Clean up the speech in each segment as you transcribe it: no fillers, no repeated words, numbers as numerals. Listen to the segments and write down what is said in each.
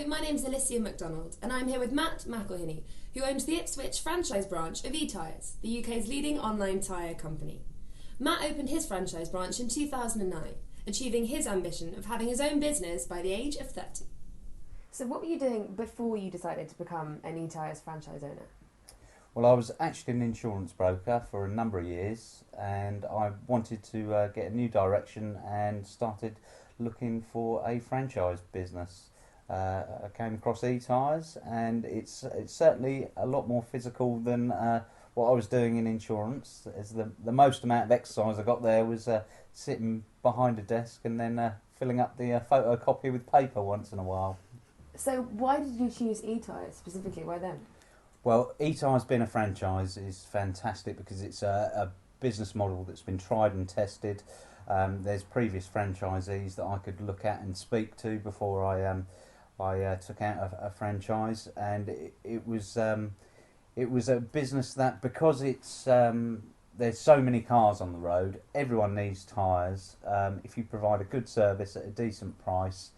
my name's Alicia MacDonald, and I'm here with Matt McElhinney, who owns the Ipswich franchise branch of etyres, the UK's leading online tyre company. Matt opened his franchise branch in 2009, achieving his ambition of having his own business by the age of 30. So what were you doing before you decided to become an etyres franchise owner? Well, I was actually an insurance broker for a number of years, and I wanted to get a new direction and started looking for a franchise business. I came across etyres, and it's certainly a lot more physical than what I was doing in insurance. As the most amount of exercise I got there was sitting behind a desk and then filling up the photocopy with paper once in a while. So why did you choose etyres specifically? Why them? Well, etyres being a franchise is fantastic because it's a business model that's been tried and tested. There's previous franchisees that I could look at and speak to before I took out a franchise, and it was a business that, because it's there's so many cars on the road, everyone needs tyres. If you provide a good service at a decent price,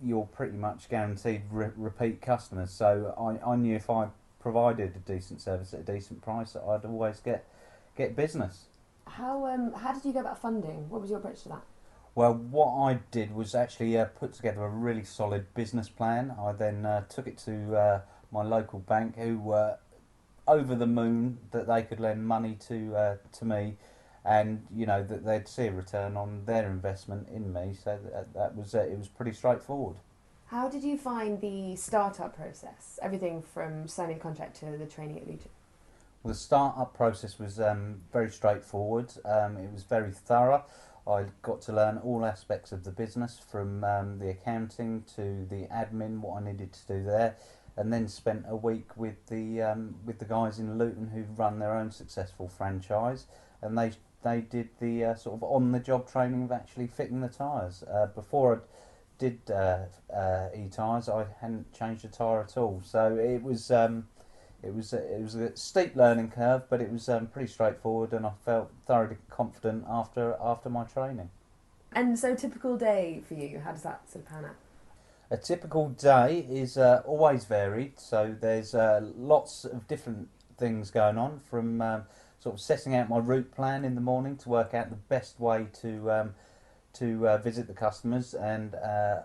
you're pretty much guaranteed repeat customers. So I knew if I provided a decent service at a decent price, that I'd always get business. How did you go about funding? What was your approach to that? Well, what I did was actually put together a really solid business plan. I then took it to my local bank, who were over the moon that they could lend money to me, and that they'd see a return on their investment in me. So that was it was pretty straightforward. How did you find the startup process? Everything from signing a contract to the training at Luton. Well, the start-up process was very straightforward. It was very thorough. I got to learn all aspects of the business, from the accounting to the admin, what I needed to do there, and then spent a week with the guys in Luton who run their own successful franchise, and they did the sort of on-the-job training of actually fitting the tyres. Before I did etyres, I hadn't changed a tyre at all, so it was a steep learning curve, but it was pretty straightforward, and I felt thoroughly confident after my training. And so, typical day for you, how does that sort of pan out? A typical day is always varied, so there's lots of different things going on, from sort of setting out my route plan in the morning to work out the best way to visit the customers and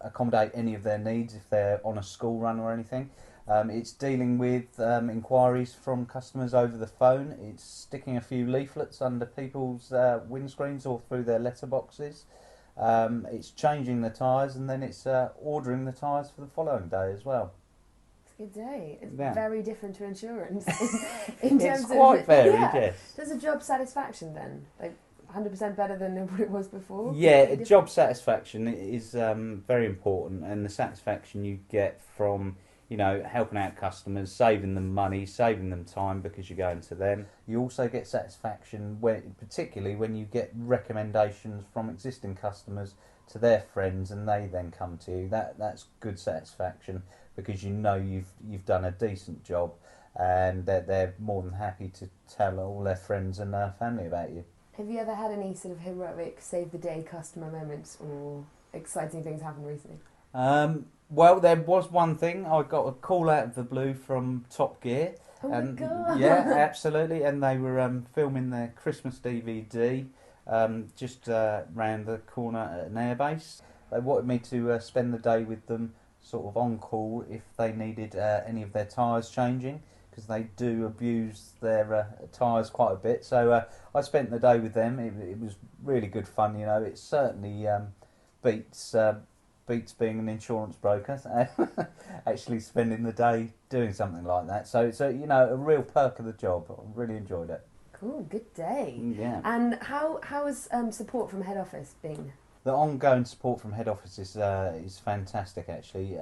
accommodate any of their needs if they're on a school run or anything. It's dealing with inquiries from customers over the phone. It's sticking a few leaflets under people's windscreens or through their letterboxes. It's changing the tyres, and then it's ordering the tyres for the following day as well. It's a good day. It's Yeah. very different to insurance. in terms It's quite varied, yeah. yes. There's a job satisfaction then? Like 100% better than what it was before? Yeah, job satisfaction is very important, and the satisfaction you get from helping out customers, saving them money, saving them time because you're going to them. You also get satisfaction particularly when you get recommendations from existing customers to their friends, and they then come to you. That's good satisfaction, because you've done a decent job, and they're more than happy to tell all their friends and their family about you. Have you ever had any sort of heroic save-the-day customer moments or exciting things happen recently? Well, there was one thing. I got a call out of the blue from Top Gear. Oh my God. Yeah, absolutely. And they were filming their Christmas DVD just round the corner at an airbase. They wanted me to spend the day with them, sort of on call if they needed any of their tyres changing, because they do abuse their tyres quite a bit. So I spent the day with them. It was really good fun. It certainly beats being an insurance broker, actually spending the day doing something like that. So it's a real perk of the job. I really enjoyed it. Cool, good day. Yeah. And how has support from head office been? The ongoing support from head office is fantastic, actually.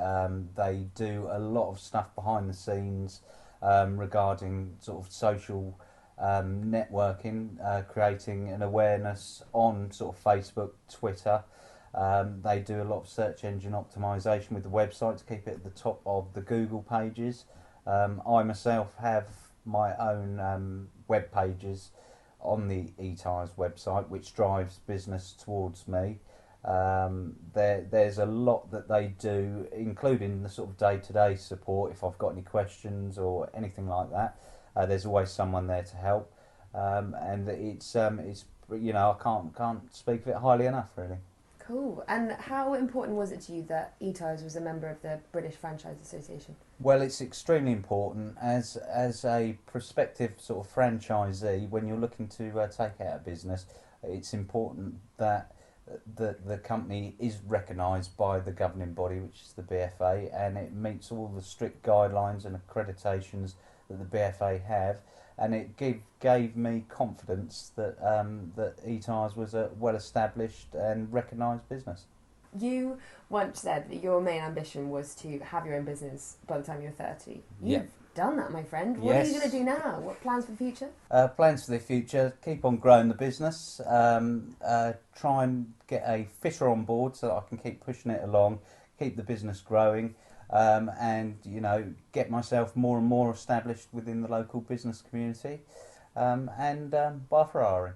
They do a lot of stuff behind the scenes regarding sort of social networking, creating an awareness on sort of Facebook, Twitter. They do a lot of search engine optimization with the website to keep it at the top of the Google pages. I myself have my own web pages on the etyres website, which drives business towards me. There's a lot that they do, including the sort of day-to-day support. If I've got any questions or anything like that, there's always someone there to help, and it's you know, I can't speak of it highly enough, really. Cool. And how important was it to you that etyres was a member of the British Franchise Association? Well, it's extremely important as a prospective sort of franchisee. When you're looking to take out a business, it's important that the company is recognised by the governing body, which is the BFA, and it meets all the strict guidelines and accreditations that the BFA have. And it gave me confidence that that etyres was a well-established and recognised business. You once said that your main ambition was to have your own business by the time you're 30. Yeah. You've done that, my friend. What are you going to do now? What plans for the future? Plans for the future: keep on growing the business. Try and get a fitter on board so that I can keep pushing it along, keep the business growing. And you know, get myself more and more established within the local business community, and buy a Ferrari.